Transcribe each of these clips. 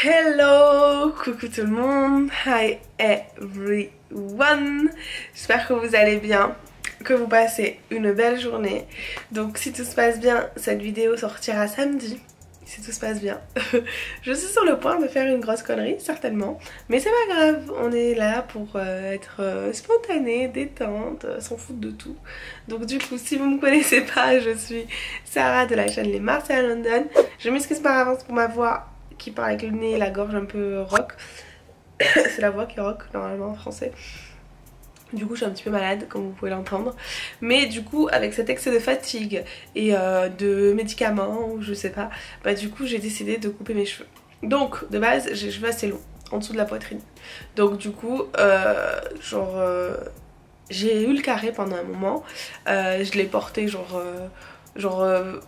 Hello, coucou tout le monde, hi everyone, j'espère que vous allez bien, que vous passez une belle journée. Donc si tout se passe bien, cette vidéo sortira samedi, si tout se passe bien. Je suis sur le point de faire une grosse connerie, certainement, mais c'est pas grave, on est là pour être spontané, détente, s'en foutre de tout. Donc du coup, si vous me connaissez pas, je suis Sarah de la chaîne Les Marseillais à London. Je m'excuse par avance pour ma voix qui parle avec le nez et la gorge un peu rock. C'est la voix qui rock normalement en français. Du coup je suis un petit peu malade comme vous pouvez l'entendre. Mais du coup avec cet excès de fatigue et de médicaments ou je sais pas, bah du coup j'ai décidé de couper mes cheveux. Donc de base j'ai les cheveux assez longs en dessous de la poitrine. Donc du coup j'ai eu le carré pendant un moment. Je l'ai porté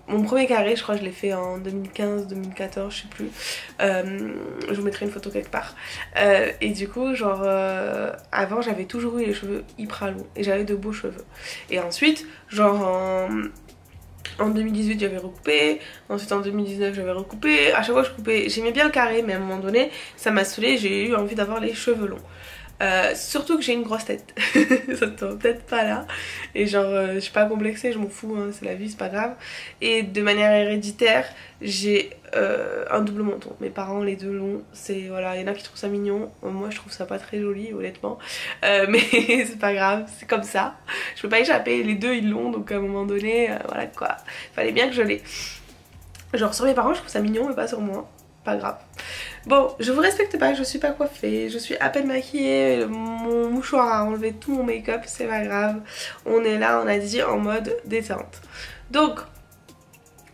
mon premier carré je crois que je l'ai fait en 2015-2014 je sais plus, je vous mettrai une photo quelque part, et du coup avant j'avais toujours eu les cheveux hyper longs et j'avais de beaux cheveux et ensuite en 2018 j'avais recoupé, ensuite en 2019 j'avais recoupé, à chaque fois je coupais, j'aimais bien le carré mais à un moment donné ça m'a saoulé, j'ai eu envie d'avoir les cheveux longs. Surtout que j'ai une grosse tête, ça ne tombe peut-être pas là, et je suis pas complexée, je m'en fous, hein, c'est la vie, c'est pas grave. Et de manière héréditaire, j'ai un double menton. Mes parents, les deux longs, c'est voilà, il y en a qui trouvent ça mignon, moi je trouve ça pas très joli honnêtement, mais c'est pas grave, c'est comme ça, je peux pas échapper, les deux ils l'ont donc à un moment donné, voilà quoi, fallait bien que je l'ai. Genre sur mes parents je trouve ça mignon mais pas sur moi. Pas grave. Bon, je vous respecte pas, je suis pas coiffée, je suis à peine maquillée, mon mouchoir a enlevé tout mon make-up, c'est pas grave. On est là, on a dit en mode détente. Donc,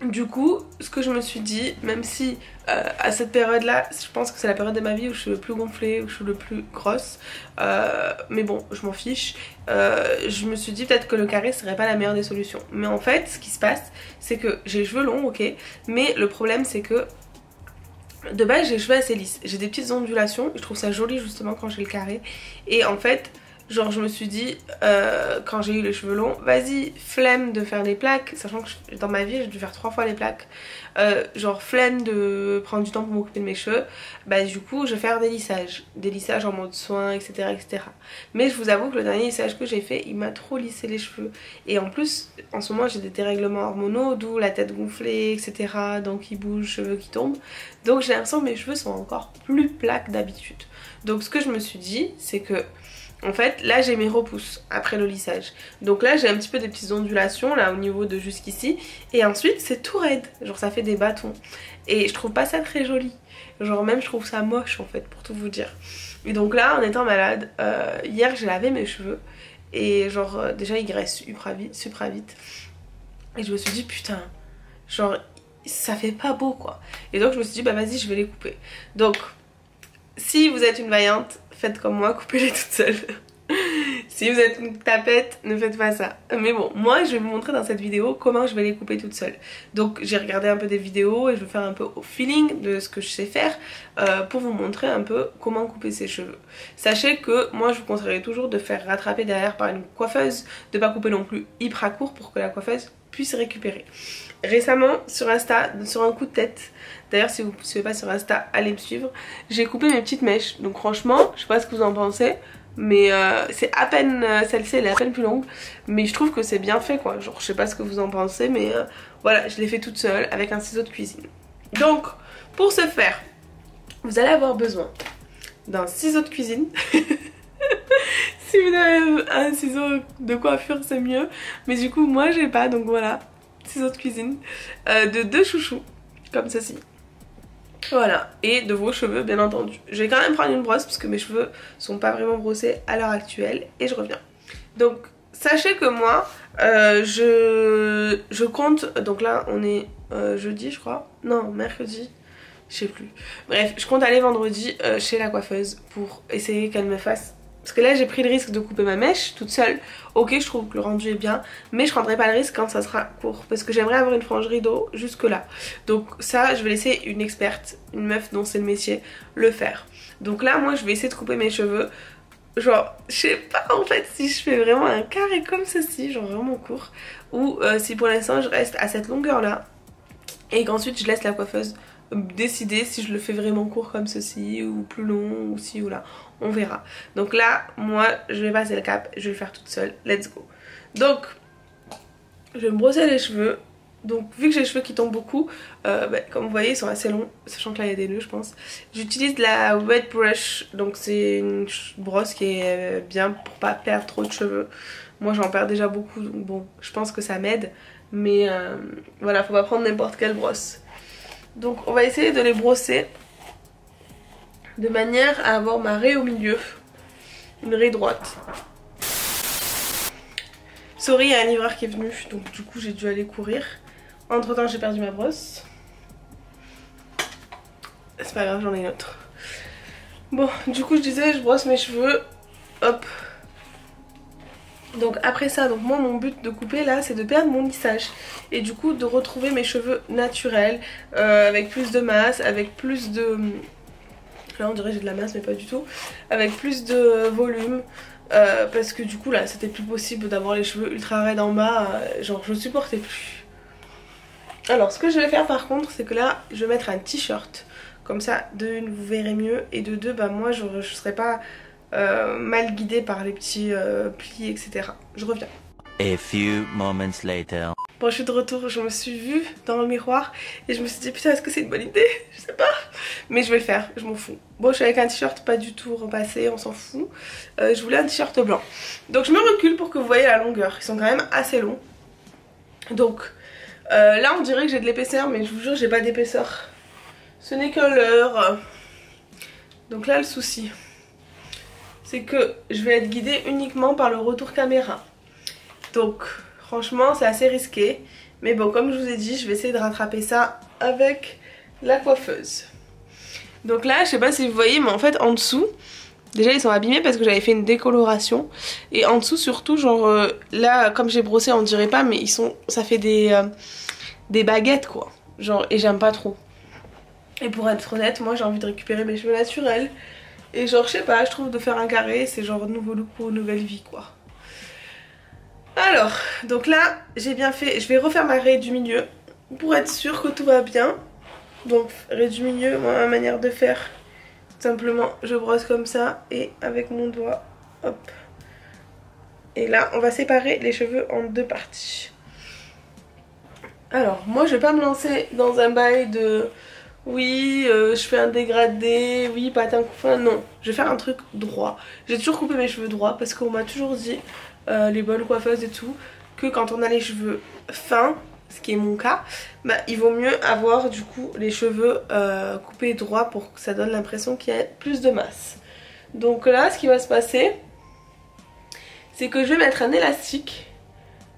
du coup, ce que je me suis dit, même si à cette période-là, je pense que c'est la période de ma vie où je suis le plus gonflée, où je suis le plus grosse, mais bon, je m'en fiche. Je me suis dit peut-être que le carré serait pas la meilleure des solutions. Mais en fait, ce qui se passe, c'est que j'ai les cheveux longs, ok, mais le problème c'est que de base j'ai les cheveux assez lisses, j'ai des petites ondulations, je trouve ça joli justement quand j'ai le carré. Et en fait genre je me suis dit quand j'ai eu les cheveux longs, vas-y flemme de faire des plaques, sachant que dans ma vie j'ai dû faire 3 fois les plaques, genre flemme de prendre du temps pour m'occuper de mes cheveux, bah du coup je vais faire des lissages en mode soin etc. Mais je vous avoue que le dernier lissage que j'ai fait il m'a trop lissé les cheveux, et en plus en ce moment j'ai des dérèglements hormonaux, d'où la tête gonflée etc, dents qui bougent, cheveux qui tombent, donc j'ai l'impression que mes cheveux sont encore plus plats que d'habitude. Donc ce que je me suis dit c'est que en fait là j'ai mes repousses après le lissage, donc là j'ai un petit peu des petites ondulations là au niveau de jusqu'ici, et ensuite c'est tout raide, genre ça fait des bâtons et je trouve pas ça très joli, genre même je trouve ça moche en fait pour tout vous dire. Et donc là en étant malade, hier j'ai lavé mes cheveux et déjà ils graissent super vite et je me suis dit putain genre ça fait pas beau quoi, et donc je me suis dit bah vas-y je vais les couper. Donc si vous êtes une vaillante, faites comme moi, coupez-les toutes seules. Si vous êtes une tapette, ne faites pas ça. Mais bon, moi je vais vous montrer dans cette vidéo comment je vais les couper toutes seules. Donc j'ai regardé un peu des vidéos et je vais faire un peu au feeling de ce que je sais faire pour vous montrer un peu comment couper ses cheveux. Sachez que moi je vous conseillerais toujours de faire rattraper derrière par une coiffeuse, de pas couper non plus hyper court pour que la coiffeuse puisse récupérer. Récemment sur Insta, sur un coup de tête, d'ailleurs si vous ne me suivez pas sur Insta, allez me suivre, j'ai coupé mes petites mèches. Donc franchement, je sais pas ce que vous en pensez, mais c'est à peine, celle-ci elle est à peine plus longue, mais je trouve que c'est bien fait quoi. Genre je sais pas ce que vous en pensez, mais voilà, je l'ai fait toute seule avec un ciseau de cuisine. Donc pour ce faire, vous allez avoir besoin d'un ciseau de cuisine. Si vous avez un ciseau de coiffure c'est mieux, mais du coup moi j'ai pas, donc voilà, ciseaux de cuisine, de 2 chouchous comme ceci, voilà, et de vos cheveux bien entendu. Je vais quand même prendre une brosse parce que mes cheveux sont pas vraiment brossés à l'heure actuelle, et je reviens. Donc sachez que moi je compte, donc là on est jeudi je crois, non mercredi, je sais plus, bref je compte aller vendredi chez la coiffeuse pour essayer qu'elle me fasse. Parce que là j'ai pris le risque de couper ma mèche toute seule. Ok, je trouve que le rendu est bien, mais je prendrai pas le risque quand ça sera court, parce que j'aimerais avoir une frange rideau jusque là. Donc ça je vais laisser une experte, une meuf dont c'est le métier, le faire. Donc là moi je vais essayer de couper mes cheveux genre je sais pas en fait si je fais vraiment un carré comme ceci, genre vraiment court, ou si pour l'instant je reste à cette longueur là et qu'ensuite je laisse la coiffeuse décider si je le fais vraiment court comme ceci ou plus long ou ci ou là, on verra. Donc là moi je vais passer le cap, je vais le faire toute seule, let's go. Donc je vais me brosser les cheveux. Donc vu que j'ai les cheveux qui tombent beaucoup, comme vous voyez ils sont assez longs, sachant que là il y a des nœuds je pense. J'utilise la wet brush, donc c'est une brosse qui est bien pour pas perdre trop de cheveux. Moi j'en perds déjà beaucoup, donc bon je pense que ça m'aide. Mais voilà, faut pas prendre n'importe quelle brosse. Donc on va essayer de les brosser de manière à avoir ma raie au milieu, une raie droite. Sorry, il y a un livreur qui est venu, donc du coup j'ai dû aller courir. Entre temps j'ai perdu ma brosse. C'est pas grave, j'en ai une autre. Bon, du coup je disais, je brosse mes cheveux. Hop. Donc après ça, donc moi mon but de couper là c'est de perdre mon lissage. Et du coup de retrouver mes cheveux naturels, avec plus de masse, avec plus de... Là on dirait que j'ai de la masse mais pas du tout. Avec plus de volume. Parce que du coup là c'était plus possible d'avoir les cheveux ultra raides en bas. Genre je supportais plus. Alors ce que je vais faire par contre c'est que là je vais mettre un t-shirt. Comme ça de une vous verrez mieux et de deux bah moi je serai pas mal guidée par les petits plis etc. Je reviens. A few moments later. Bon je suis de retour, je me suis vue dans le miroir et je me suis dit putain est-ce que c'est une bonne idée? Je sais pas. Mais je vais le faire, je m'en fous. Bon je suis avec un t-shirt pas du tout repassé, on s'en fout. Je voulais un t-shirt blanc. Donc je me recule pour que vous voyez la longueur. Ils sont quand même assez longs. Donc là on dirait que j'ai de l'épaisseur mais je vous jure j'ai pas d'épaisseur. Ce n'est que l'heure. Donc là le souci c'est que je vais être guidée uniquement par le retour caméra. Donc franchement c'est assez risqué. Mais bon comme je vous ai dit je vais essayer de rattraper ça avec la coiffeuse. Donc là je sais pas si vous voyez mais en fait en dessous déjà ils sont abîmés parce que j'avais fait une décoloration. Et en dessous surtout genre là comme j'ai brossé on dirait pas mais ils sont, ça fait des baguettes quoi. Genre et j'aime pas trop. Et pour être honnête moi j'ai envie de récupérer mes cheveux naturels. Et genre je sais pas je trouve de faire un carré c'est genre nouveau look pour une nouvelle vie quoi. Alors donc là j'ai bien fait, je vais refaire ma raie du milieu pour être sûre que tout va bien. Donc raie du milieu, moi ma manière de faire simplement je brosse comme ça et avec mon doigt hop. Et là on va séparer les cheveux en deux parties. Alors moi je vais pas me lancer dans un bail de oui je fais un dégradé, oui patin couffin, non. Je vais faire un truc droit. J'ai toujours coupé mes cheveux droits parce qu'on m'a toujours dit, les bonnes coiffeuses et tout, que quand on a les cheveux fins, ce qui est mon cas, bah, il vaut mieux avoir du coup les cheveux coupés droits pour que ça donne l'impression qu'il y a plus de masse. Donc là ce qui va se passer c'est que je vais mettre un élastique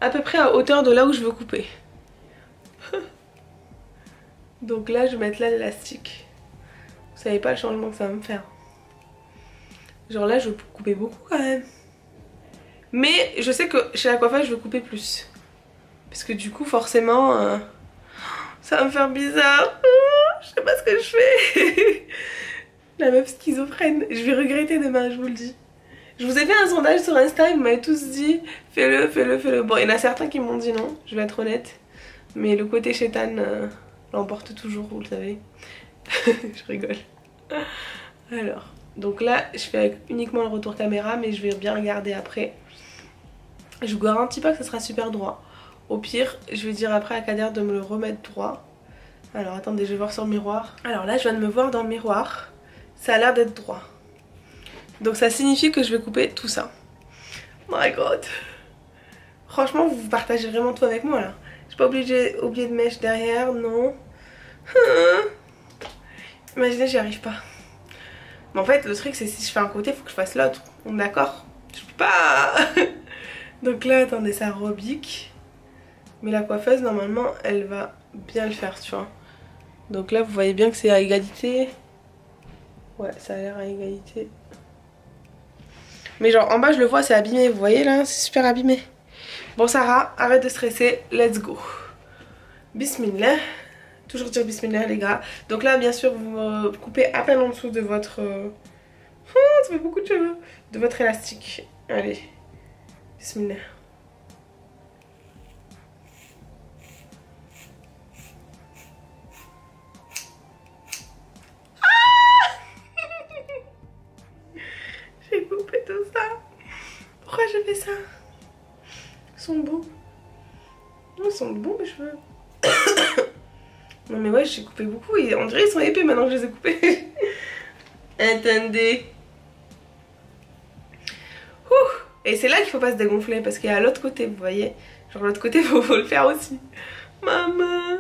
à peu près à hauteur de là où je veux couper. Donc là je vais mettre là l'élastique. Vous savez pas le changement que ça va me faire. Genre là je vais couper beaucoup quand même. Mais je sais que chez la coiffeuse je vais couper plus. Parce que du coup forcément ça va me faire bizarre. Je sais pas ce que je fais. La meuf schizophrène. Je vais regretter demain je vous le dis. Je vous ai fait un sondage sur Insta, vous m'avez tous dit fais-le, fais-le, fais-le. Bon il y en a certains qui m'ont dit non, je vais être honnête. Mais le côté chétan l'emporte toujours, vous le savez. Je rigole. Alors, donc là je fais avec uniquement le retour caméra mais je vais bien regarder après. Je vous garantis pas que ça sera super droit. Au pire, je vais dire après à Kader de me le remettre droit. Alors attendez, je vais voir sur le miroir. Alors là, je viens de me voir dans le miroir. Ça a l'air d'être droit. Donc ça signifie que je vais couper tout ça. Oh my god. Franchement, vous partagez vraiment tout avec moi là. Je suis pas oublié de mèche derrière, non. Imaginez, j'y arrive pas. Mais en fait, le truc, c'est si je fais un côté, il faut que je fasse l'autre. On est d'accord? Je peux pas. Donc là, attendez, ça rebique. Mais la coiffeuse, normalement, elle va bien le faire, tu vois. Donc là, vous voyez bien que c'est à égalité. Ouais, ça a l'air à égalité. Mais genre, en bas, je le vois, c'est abîmé. Vous voyez là, c'est super abîmé. Bon, Sarah, arrête de stresser. Let's go. Bismillah. Toujours dire bismillah, les gars. Donc là, bien sûr, vous coupez à peine en dessous de votre Oh, ça fait beaucoup de cheveux. De votre élastique. Allez. Bismillah. J'ai coupé tout ça. Pourquoi j'ai fait ça? Ils sont beaux. Ils sont beaux mes cheveux. Non mais ouais, j'ai coupé beaucoup et on dirait qu'ils sont épais maintenant que je les ai coupés. Attendez. Ouh. Et c'est là qu'il faut pas se dégonfler parce qu'il y a l'autre côté, vous voyez. Genre l'autre côté, faut le faire aussi. Maman.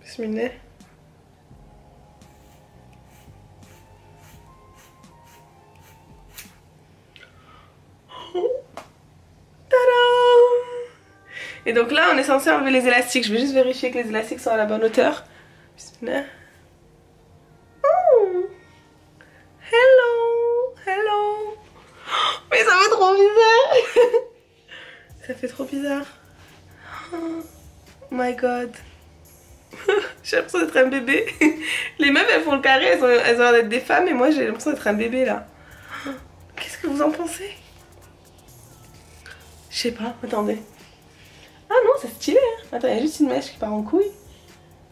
Bismillah. Et donc là on est censé enlever les élastiques. Je vais juste vérifier que les élastiques sont à la bonne hauteur. Bismillah. Oh. Hello. Hello. Mais ça fait trop bizarre. Ça fait trop bizarre. Oh my god. J'ai l'impression d'être un bébé. Les meufs elles font le carré, elles ont l'air d'être des femmes et moi j'ai l'impression d'être un bébé là. Qu'est-ce que vous en pensez? Je sais pas, attendez. Ah non, c'est stylé hein. Attends, il y a juste une mèche qui part en couille.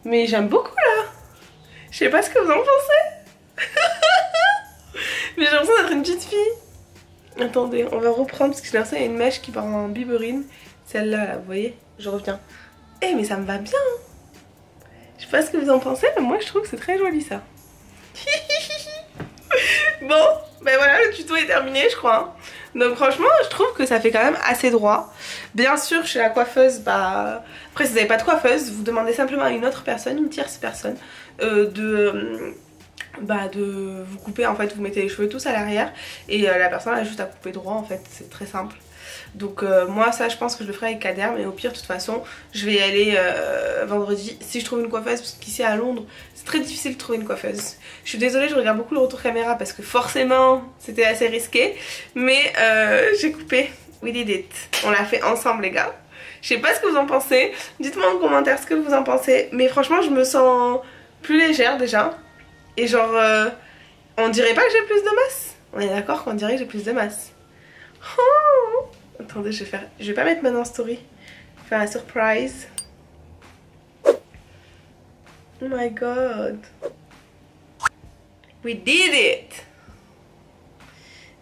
Mais j'aime beaucoup là. Je sais pas ce que vous en pensez. Mais j'ai l'impression d'être une petite fille. Attendez, on va reprendre parce que j'ai l'impression qu'il y a une mèche qui part en biberine. Celle-là, là, vous voyez, je reviens. Eh mais ça me va bien. Je sais pas ce que vous en pensez, mais moi je trouve que c'est très joli ça. Bon, ben voilà, le tuto est terminé je crois. Donc franchement je trouve que ça fait quand même assez droit. Bien sûr chez la coiffeuse, bah après si vous n'avez pas de coiffeuse, vous demandez simplement à une autre personne, une tierce personne de vous couper en fait, vous mettez les cheveux tous à l'arrière et la personne a juste à couper droit en fait, c'est très simple. Donc moi ça je pense que je le ferai avec Kader, mais au pire de toute façon je vais y aller vendredi si je trouve une coiffeuse, parce qu'ici à Londres c'est très difficile de trouver une coiffeuse. Je suis désolée, je regarde beaucoup le retour caméra parce que forcément c'était assez risqué, mais j'ai coupé, we did it, on l'a fait ensemble les gars. Je sais pas ce que vous en pensez, dites-moi en commentaire ce que vous en pensez, mais franchement je me sens plus légère déjà, et genre on dirait pas que j'ai plus de masse, on est d'accord qu'on dirait que j'ai plus de masse. Oh, attendez, je vais pas mettre maintenant en story. Je vais faire un surprise. Oh my god. We did it.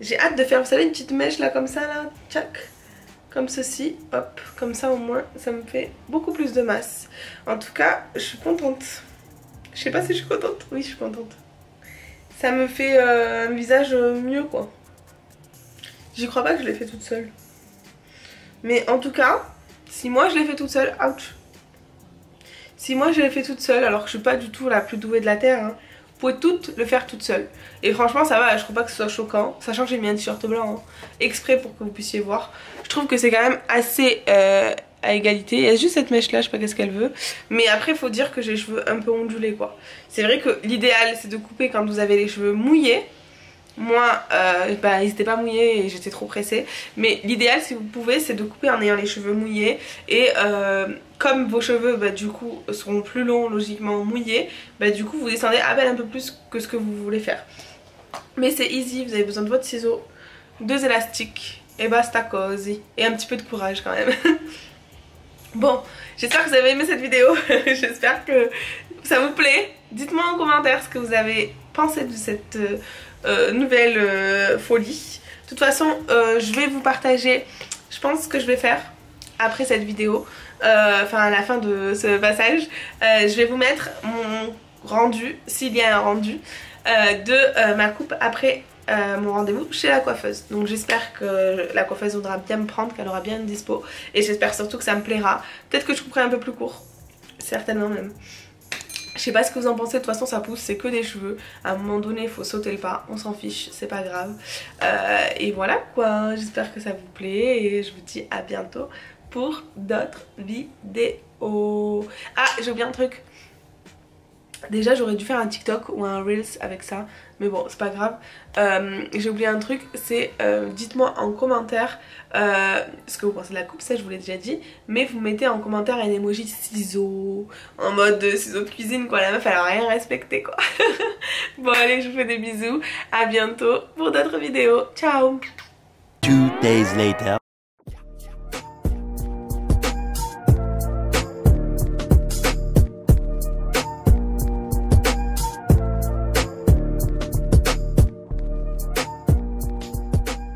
J'ai hâte de faire, vous savez, une petite mèche là comme ça là, tchac, comme ceci, hop, comme ça au moins ça me fait beaucoup plus de masse. En tout cas, je suis contente. Je sais pas si je suis contente. Oui, je suis contente. Ça me fait un visage mieux quoi. J'y crois pas que je l'ai fait toute seule. Mais en tout cas, si moi je l'ai fait toute seule, ouch. Si moi je l'ai fait toute seule, alors que je suis pas du tout la plus douée de la terre, hein, vous pouvez toutes le faire toute seule. Et franchement ça va, je trouve pas que ce soit choquant. Sachant que j'ai mis un t-shirt blanc, hein, exprès pour que vous puissiez voir. Je trouve que c'est quand même assez à égalité. Il y a juste cette mèche là, je sais pas qu'est-ce qu'elle veut. Mais après il faut dire que j'ai les cheveux un peu ondulés quoi. C'est vrai que l'idéal c'est de couper quand vous avez les cheveux mouillés. Moi, ils étaient pas mouillés et j'étais trop pressée. Mais l'idéal, si vous pouvez, c'est de couper en ayant les cheveux mouillés. Et comme vos cheveux, du coup, seront plus longs, logiquement mouillés, du coup, vous descendez à peine un peu plus que ce que vous voulez faire. Mais c'est easy, vous avez besoin de votre ciseau, 2 élastiques, et basta cosy. Et un petit peu de courage quand même. Bon, j'espère que vous avez aimé cette vidéo. J'espère que ça vous plaît. Dites-moi en commentaire ce que vous avez pensé de cette nouvelle folie. De toute façon je vais vous partager, je pense que je vais faire après cette vidéo, enfin à la fin de ce passage, je vais vous mettre mon rendu, s'il y a un rendu, de ma coupe après mon rendez-vous chez la coiffeuse. Donc j'espère que la coiffeuse voudra bien me prendre, qu'elle aura bien une dispo, et j'espère surtout que ça me plaira. Peut-être que je couperai un peu plus court, certainement même. Je sais pas ce que vous en pensez, de toute façon ça pousse, c'est que des cheveux. À un moment donné il faut sauter le pas, on s'en fiche, c'est pas grave. Et voilà quoi, j'espère que ça vous plaît et je vous dis à bientôt pour d'autres vidéos. Ah, j'ai oublié un truc. Déjà j'aurais dû faire un TikTok ou un Reels avec ça, mais bon c'est pas grave. J'ai oublié un truc, c'est dites-moi en commentaire ce que vous pensez de la coupe, ça je vous l'ai déjà dit, mais vous mettez en commentaire un emoji de ciseaux, en mode ciseaux de cuisine quoi, la meuf elle a rien respecté quoi. Bon allez, je vous fais des bisous, à bientôt pour d'autres vidéos, ciao. 2 days later.